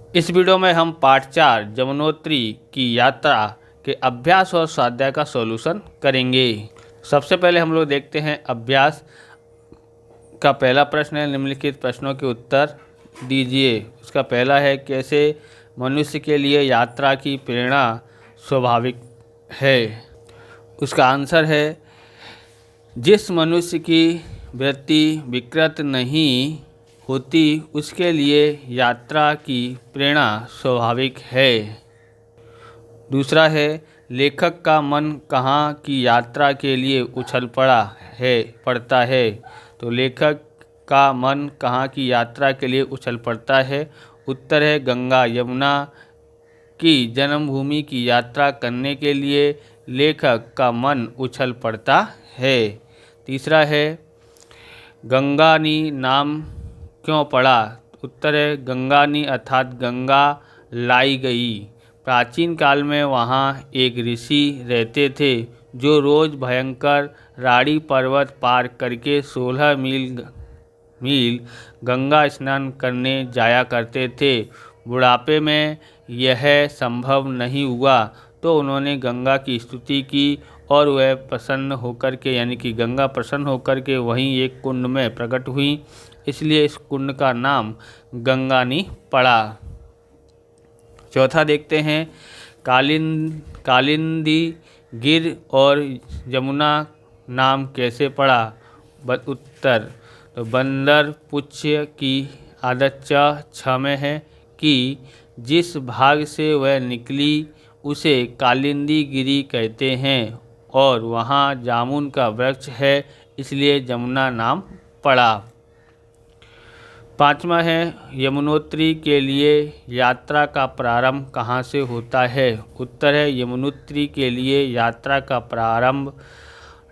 इस वीडियो में हम पार्ट 4 यमुनोत्री की यात्रा के अभ्यास और स्वाध्याय का सॉल्यूशन करेंगे। सबसे पहले हम लोग देखते हैं अभ्यास का पहला प्रश्न है, निम्नलिखित प्रश्नों के उत्तर दीजिए। उसका पहला है, कैसे मनुष्य के लिए यात्रा की प्रेरणा स्वाभाविक है। उसका आंसर है, जिस मनुष्य की वृत्ति विकृत नहीं होती उसके लिए यात्रा की प्रेरणा स्वाभाविक है। दूसरा है, लेखक का मन कहाँ की यात्रा के लिए उछल पड़ता है। तो लेखक का मन कहाँ की यात्रा के लिए उछल पड़ता है। उत्तर है, गंगा यमुना की जन्मभूमि की यात्रा करने के लिए लेखक का मन उछल पड़ता है। तीसरा है, गंगानी नाम क्यों पड़ा। उत्तर है, गंगानी अर्थात गंगा लाई गई। प्राचीन काल में वहाँ एक ऋषि रहते थे जो रोज़ भयंकर राड़ी पर्वत पार करके 16 मील गंगा स्नान करने जाया करते थे। बुढ़ापे में यह संभव नहीं हुआ तो उन्होंने गंगा की स्तुति की और वह प्रसन्न होकर के यानी कि गंगा प्रसन्न होकर के वहीं एक कुंड में प्रकट हुई, इसलिए इस कुंड का नाम गंगानी पड़ा। चौथा देखते हैं, कालिंदी गिर और यमुना नाम कैसे पड़ा। उत्तर, तो बंदर पुच्छ की आदत छ में है कि जिस भाग से वह निकली उसे कालिंदी गिरी कहते हैं और वहाँ जामुन का वृक्ष है, इसलिए यमुना नाम पड़ा। पांचवा है, यमुनोत्री के लिए यात्रा का प्रारंभ कहाँ से होता है। उत्तर है, यमुनोत्री के लिए यात्रा का प्रारंभ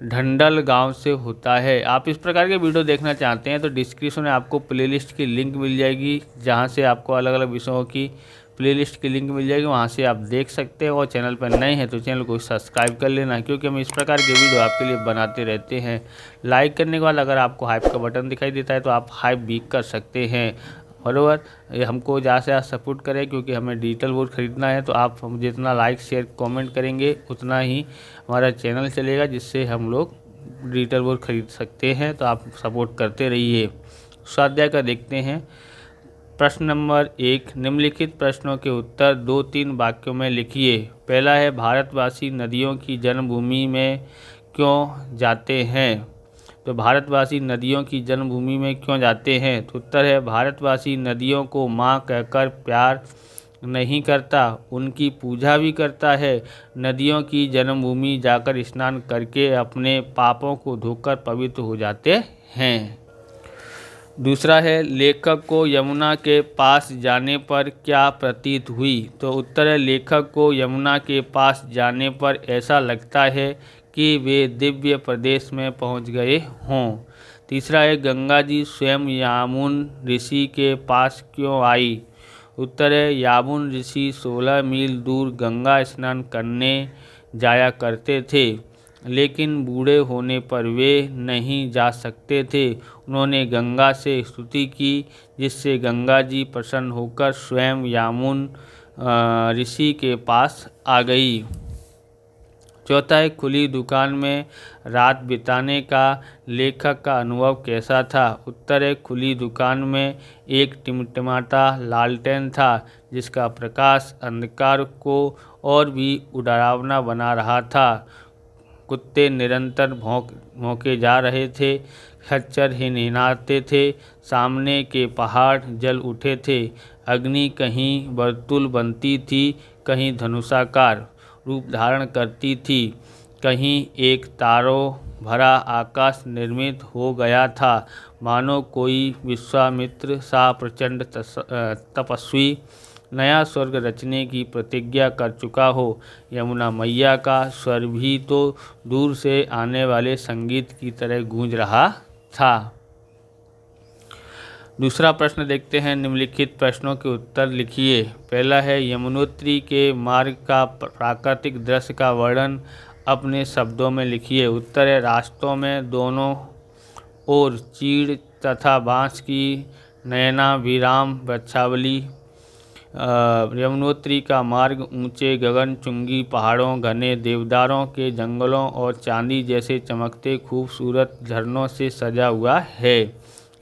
ढंडल गांव से होता है। आप इस प्रकार के वीडियो देखना चाहते हैं तो डिस्क्रिप्शन में आपको प्लेलिस्ट की लिंक मिल जाएगी, जहां से आपको अलग अलग विषयों की प्लेलिस्ट की लिंक मिल जाएगी, वहां से आप देख सकते हैं। और चैनल पर नए हैं तो चैनल को सब्सक्राइब कर लेना, क्योंकि हम इस प्रकार के वीडियो आपके लिए बनाते रहते हैं। लाइक करने के बाद अगर आपको हाइप का बटन दिखाई देता है तो आप हाइप भी कर सकते हैं। बराबर, हमको ज़्यादा से ज़्यादा सपोर्ट करें, क्योंकि हमें डिजिटल बोर्ड ख़रीदना है। तो आप जितना लाइक शेयर कमेंट करेंगे उतना ही हमारा चैनल चलेगा, जिससे हम लोग डिजिटल बोर्ड ख़रीद सकते हैं। तो आप सपोर्ट करते रहिए। स्वाध्याय का देखते हैं। प्रश्न नंबर 1, निम्नलिखित प्रश्नों के उत्तर 2-3 वाक्यों में लिखिए। पहला है, भारतवासी नदियों की जन्मभूमि में क्यों जाते हैं। तो भारतवासी नदियों की जन्मभूमि में क्यों जाते हैं। तो उत्तर है, भारतवासी नदियों को माँ कहकर प्यार नहीं करता, उनकी पूजा भी करता है। नदियों की जन्मभूमि जाकर स्नान करके अपने पापों को धोकर पवित्र हो जाते हैं। दूसरा है, लेखक को यमुना के पास जाने पर क्या प्रतीत हुई। तो उत्तर है, लेखक को यमुना के पास जाने पर ऐसा लगता है कि वे दिव्य प्रदेश में पहुंच गए हों। तीसरा है, गंगा जी स्वयं यामुन ऋषि के पास क्यों आई। उत्तर है, यामुन ऋषि 16 मील दूर गंगा स्नान करने जाया करते थे, लेकिन बूढ़े होने पर वे नहीं जा सकते थे। उन्होंने गंगा से स्तुति की, जिससे गंगा जी प्रसन्न होकर स्वयं यामुन ऋषि के पास आ गई। चौथा है, खुली दुकान में रात बिताने का लेखक का अनुभव कैसा था। उत्तर है, खुली दुकान में एक टिमटिमाता लालटेन था, जिसका प्रकाश अंधकार को और भी डरावना बना रहा था। कुत्ते निरंतर भौंके जा रहे थे, खच्चर हिनहिनाते थे, सामने के पहाड़ जल उठे थे, अग्नि कहीं वर्तुल बनती थी, कहीं धनुषाकार रूप धारण करती थी, कहीं एक तारों भरा आकाश निर्मित हो गया था, मानो कोई विश्वामित्र सा प्रचंड तपस्वी नया स्वर्ग रचने की प्रतिज्ञा कर चुका हो। यमुना मैया का स्वर भी तो दूर से आने वाले संगीत की तरह गूंज रहा था। दूसरा प्रश्न देखते हैं, निम्नलिखित प्रश्नों के उत्तर लिखिए। पहला है, यमुनोत्री के मार्ग का प्राकृतिक दृश्य का वर्णन अपने शब्दों में लिखिए। उत्तर है, रास्तों में दोनों ओर चीड़ तथा बाँस की नयना विराम वृक्षावली यमुनोत्री का मार्ग ऊंचे गगनचुंबी पहाड़ों, घने देवदारों के जंगलों और चांदी जैसे चमकते खूबसूरत झरनों से सजा हुआ है।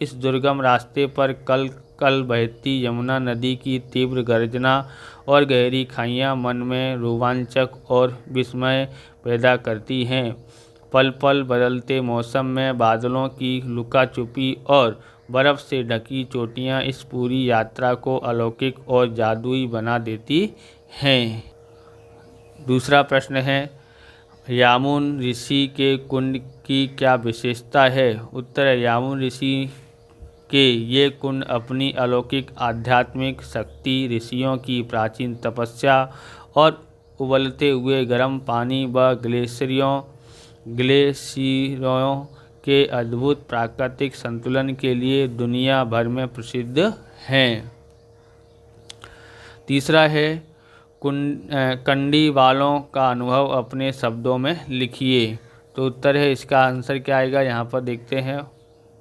इस दुर्गम रास्ते पर कल कल बहती यमुना नदी की तीव्र गर्जना और गहरी खाइयाँ मन में रोमांचक और विस्मय पैदा करती हैं। पल पल बदलते मौसम में बादलों की लुका छुपी और बर्फ़ से ढकी चोटियाँ इस पूरी यात्रा को अलौकिक और जादुई बना देती हैं। दूसरा प्रश्न है, यामुन ऋषि के कुंड की क्या विशेषता है? उत्तर है, यामुन ऋषि के ये कुंड अपनी अलौकिक आध्यात्मिक शक्ति, ऋषियों की प्राचीन तपस्या और उबलते हुए गर्म पानी व ग्लेशियरों के अद्भुत प्राकृतिक संतुलन के लिए दुनिया भर में प्रसिद्ध हैं। तीसरा है, कंडी वालों का अनुभव अपने शब्दों में लिखिए। तो उत्तर है, इसका आंसर क्या आएगा यहाँ पर देखते हैं।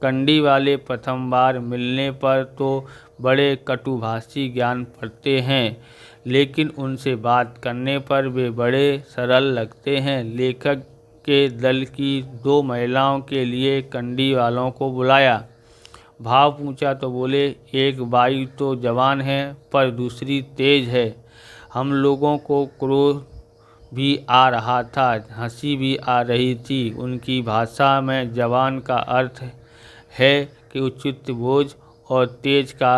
कंडी वाले प्रथम बार मिलने पर तो बड़े कटुभाषी ज्ञान पढ़ते हैं, लेकिन उनसे बात करने पर वे बड़े सरल लगते हैं। लेखक के दल की 2 महिलाओं के लिए कंडी वालों को बुलाया। भाव पूछा तो बोले, एक बाई तो जवान है पर दूसरी तेज है। हम लोगों को क्रोध भी आ रहा था, हंसी भी आ रही थी। उनकी भाषा में जवान का अर्थ है कि उचित बोझ और तेज का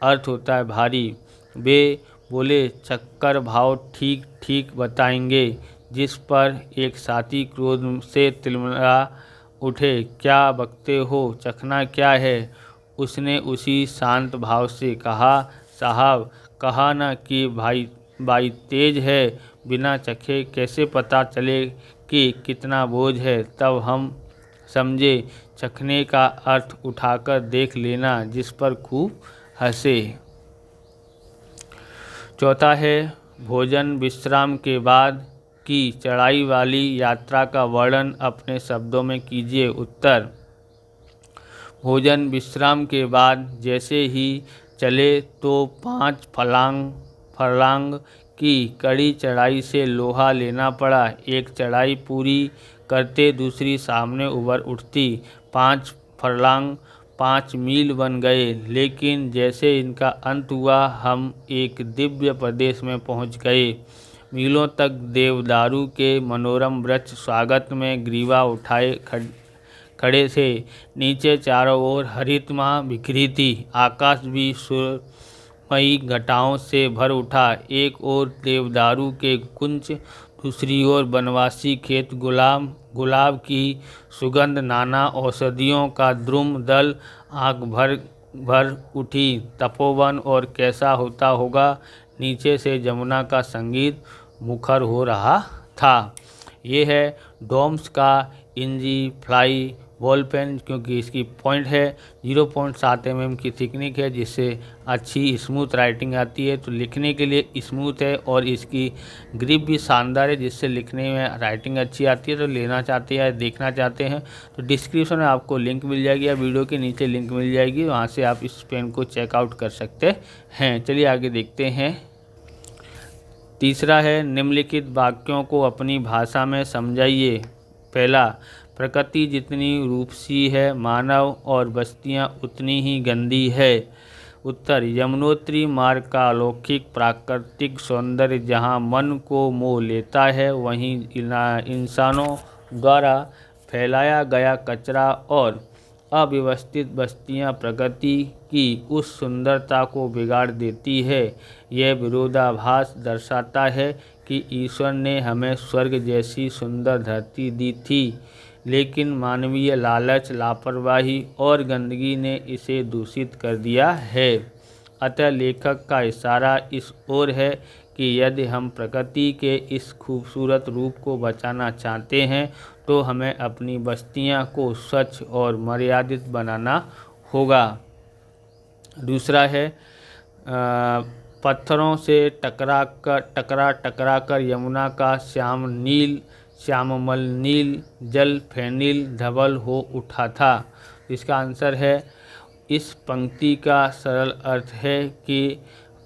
अर्थ होता है भारी। वे बोले, चक्कर भाव ठीक ठीक बताएंगे। जिस पर एक साथी क्रोध से तिलमिला उठे, क्या बकते हो, चखना क्या है? उसने उसी शांत भाव से कहा, साहब कहा ना कि बाई तेज है, बिना चखे कैसे पता चले कि कितना बोझ है? तब हम समझे चखने का अर्थ उठाकर देख लेना, जिस पर खूब हंसे। चौथा है, भोजन विश्राम के बाद की चढ़ाई वाली यात्रा का वर्णन अपने शब्दों में कीजिए। उत्तर, भोजन विश्राम के बाद जैसे ही चले तो 5 फर्लांग की कड़ी चढ़ाई से लोहा लेना पड़ा। एक चढ़ाई पूरी करते दूसरी सामने उभर उठती। 5 फर्लांग 5 मील बन गए, लेकिन जैसे इनका अंत हुआ हम एक दिव्य प्रदेश में पहुंच गए। मीलों तक देवदारू के मनोरम वृक्ष स्वागत में ग्रीवा उठाए खड़े थे। नीचे चारों ओर हरितमा बिखरी थी। आकाश भी सुरमई घटाओं से भर उठा। एक ओर देवदारू के कुंज, दूसरी ओर बनवासी खेत, गुलाब की सुगंध, नाना औषधियों का द्रुम दल। आँख भर उठी तपोवन और कैसा होता होगा। नीचे से जमुना का संगीत मुखर हो रहा था। ये है डोम्स का इंजी फ्लाई बॉल पेन, क्योंकि इसकी पॉइंट है 0.7 mm की थिकनिक है, जिससे अच्छी स्मूथ राइटिंग आती है। तो लिखने के लिए स्मूथ है और इसकी ग्रिप भी शानदार है, जिससे लिखने में राइटिंग अच्छी आती है। तो लेना चाहते हैं, देखना चाहते हैं तो डिस्क्रिप्शन में आपको लिंक मिल जाएगी या वीडियो के नीचे लिंक मिल जाएगी, वहाँ से आप इस पेन को चेकआउट कर सकते हैं। चलिए आगे देखते हैं। तीसरा है, निम्नलिखित वाक्यों को अपनी भाषा में समझाइए। पहला, प्रकृति जितनी रूपसी है, मानव और बस्तियां उतनी ही गंदी है। उत्तर, यमुनोत्री मार्ग का अलौकिक प्राकृतिक सौंदर्य जहां मन को मोह लेता है, वहीं इंसानों द्वारा फैलाया गया कचरा और अव्यवस्थित बस्तियां प्रकृति की उस सुंदरता को बिगाड़ देती है। यह विरोधाभास दर्शाता है कि ईश्वर ने हमें स्वर्ग जैसी सुंदर धरती दी थी, लेकिन मानवीय लालच, लापरवाही और गंदगी ने इसे दूषित कर दिया है। अतः लेखक का इशारा इस ओर है कि यदि हम प्रकृति के इस खूबसूरत रूप को बचाना चाहते हैं तो हमें अपनी बस्तियां को स्वच्छ और मर्यादित बनाना होगा। दूसरा है, पत्थरों से टकरा कर यमुना का श्यामल नील जल फेनिल धवल हो उठा था। इसका आंसर है, इस पंक्ति का सरल अर्थ है कि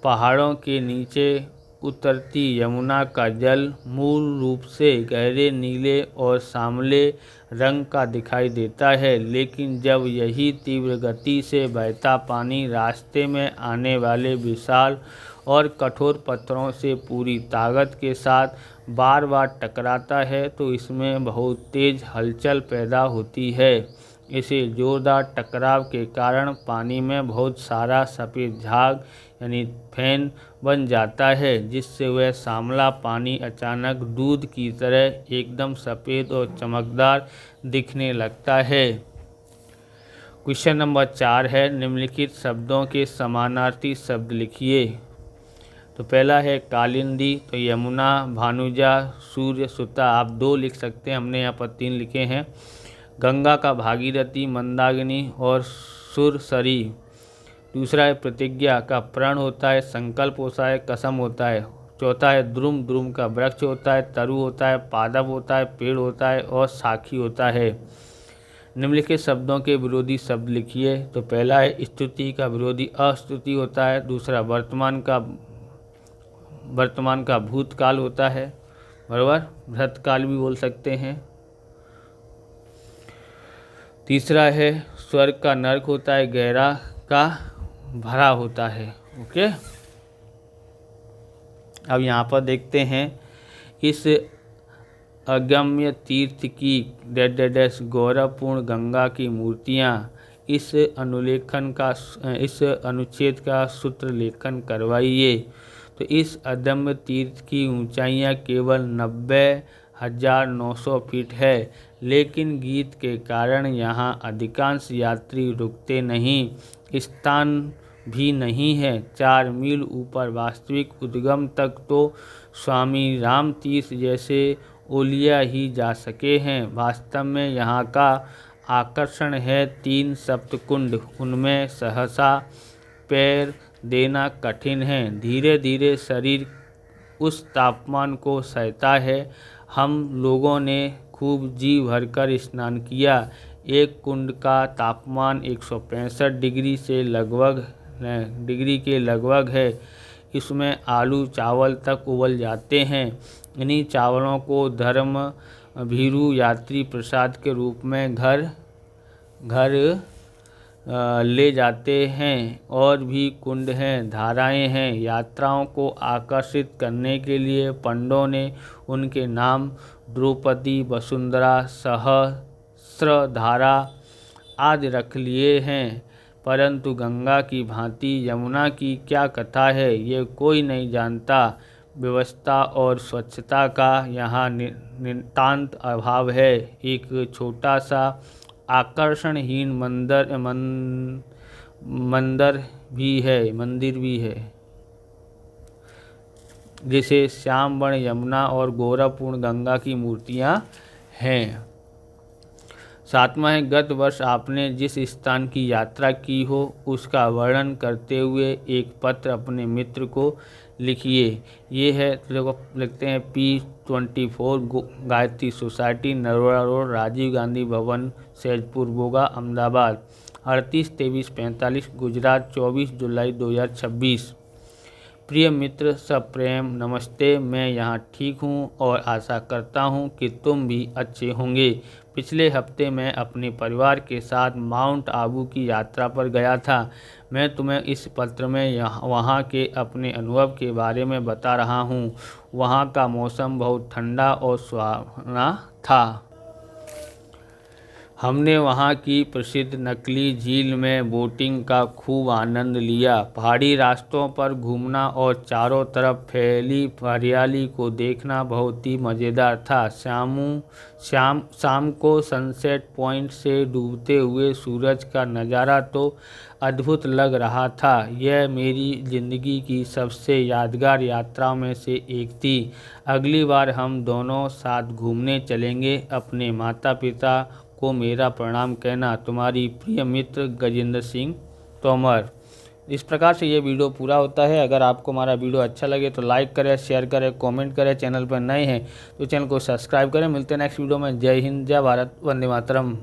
पहाड़ों के नीचे उतरती यमुना का जल मूल रूप से गहरे नीले और सांवले रंग का दिखाई देता है, लेकिन जब यही तीव्र गति से बहता पानी रास्ते में आने वाले विशाल और कठोर पत्थरों से पूरी ताकत के साथ बार बार टकराता है तो इसमें बहुत तेज हलचल पैदा होती है। इसे जोरदार टकराव के कारण पानी में बहुत सारा सफ़ेद झाग यानी फेन बन जाता है, जिससे वह सांवला पानी अचानक दूध की तरह एकदम सफ़ेद और चमकदार दिखने लगता है। क्वेश्चन नंबर 4 है, निम्नलिखित शब्दों के समानार्थी शब्द लिखिए। तो पहला है कालिंदी, तो यमुना, भानुजा, सूर्य, सुता, आप 2 लिख सकते हैं, हमने यहाँ पर 3 लिखे हैं। गंगा का भागीरथी, मंदाकिनी और सुरसरी। दूसरा है प्रतिज्ञा का प्रण होता है, संकल्प होता है, कसम होता है। चौथा है द्रुम, द्रुम का वृक्ष होता है, तरु होता है, पादप होता है, पेड़ होता है और साखी होता है। निम्नलिखित शब्दों के विरोधी शब्द लिखिए। तो पहला है स्तुति का विरोधी अस्तुति होता है। दूसरा वर्तमान का भूतकाल होता है, बराबर, भ्रतकाल भी बोल सकते हैं। तीसरा है स्वर्ग का नर्क होता है, गहरा का भरा होता है। ओके, अब यहाँ पर देखते हैं इस अगम्य तीर्थ की गौरवपूर्ण गंगा की मूर्तियाँ। इस अनुच्छेद का सूत्र लेखन करवाइए। तो इस अदम्य तीर्थ की ऊंचाइयाँ केवल 90,900 फीट है, लेकिन गीत के कारण यहाँ अधिकांश यात्री रुकते नहीं, स्थान भी नहीं है। 4 मील ऊपर वास्तविक उद्गम तक तो स्वामी राम तीर्थ जैसे ओलिया ही जा सके हैं। वास्तव में यहाँ का आकर्षण है 3 सप्तकुंड, उनमें सहसा पैर देना कठिन है। धीरे धीरे शरीर उस तापमान को सहता है। हम लोगों ने खूब जी भरकर स्नान किया। एक कुंड का तापमान 165 डिग्री के लगभग है। इसमें आलू चावल तक उबल जाते हैं। इन्हीं चावलों को धर्म भीरू यात्री प्रसाद के रूप में घर ले जाते हैं। और भी कुंड हैं, धाराएं हैं। यात्राओं को आकर्षित करने के लिए पंडों ने उनके नाम द्रौपदी, वसुंधरा, सहस्रधारा आदि रख लिए हैं। परंतु गंगा की भांति यमुना की क्या कथा है, ये कोई नहीं जानता। व्यवस्था और स्वच्छता का यहाँ नितांत अभाव है। एक छोटा सा आकर्षणहीन मंदिर भी है, जिसे श्याम वर्ण यमुना और गौरवपूर्ण गंगा की मूर्तियाँ हैं। 7वां है, गत वर्ष आपने जिस स्थान की यात्रा की हो उसका वर्णन करते हुए एक पत्र अपने मित्र को लिखिए। ये है, तो देखो लिखते हैं P24 Gayatri society, Naroda road, Rajiv Gandhi Bhavan, Saijpur बोगा, अहमदाबाद 382345, गुजरात 24 जुलाई 2026। प्रिय मित्र, सब प्रेम नमस्ते। मैं यहाँ ठीक हूँ और आशा करता हूँ कि तुम भी अच्छे होंगे। पिछले हफ्ते मैं अपने परिवार के साथ माउंट आबू की यात्रा पर गया था। मैं तुम्हें इस पत्र में वहाँ के अपने अनुभव के बारे में बता रहा हूँ। वहाँ का मौसम बहुत ठंडा और सुहावना था। हमने वहाँ की प्रसिद्ध नकली झील में बोटिंग का खूब आनंद लिया। पहाड़ी रास्तों पर घूमना और चारों तरफ फैली हरियाली को देखना बहुत ही मज़ेदार था। शाम को सनसेट पॉइंट से डूबते हुए सूरज का नज़ारा तो अद्भुत लग रहा था। यह मेरी ज़िंदगी की सबसे यादगार यात्राओं में से एक थी। अगली बार हम दोनों साथ घूमने चलेंगे। अपने माता पिता को मेरा प्रणाम कहना। तुम्हारी प्रिय मित्र गजेंद्र सिंह तोमर। इस प्रकार से ये वीडियो पूरा होता है। अगर आपको हमारा वीडियो अच्छा लगे तो लाइक करें, शेयर करें, कमेंट करें। चैनल पर नए हैं तो चैनल को सब्सक्राइब करें। मिलते हैं नेक्स्ट वीडियो में। जय हिंद, जय भारत, वंदे मातरम।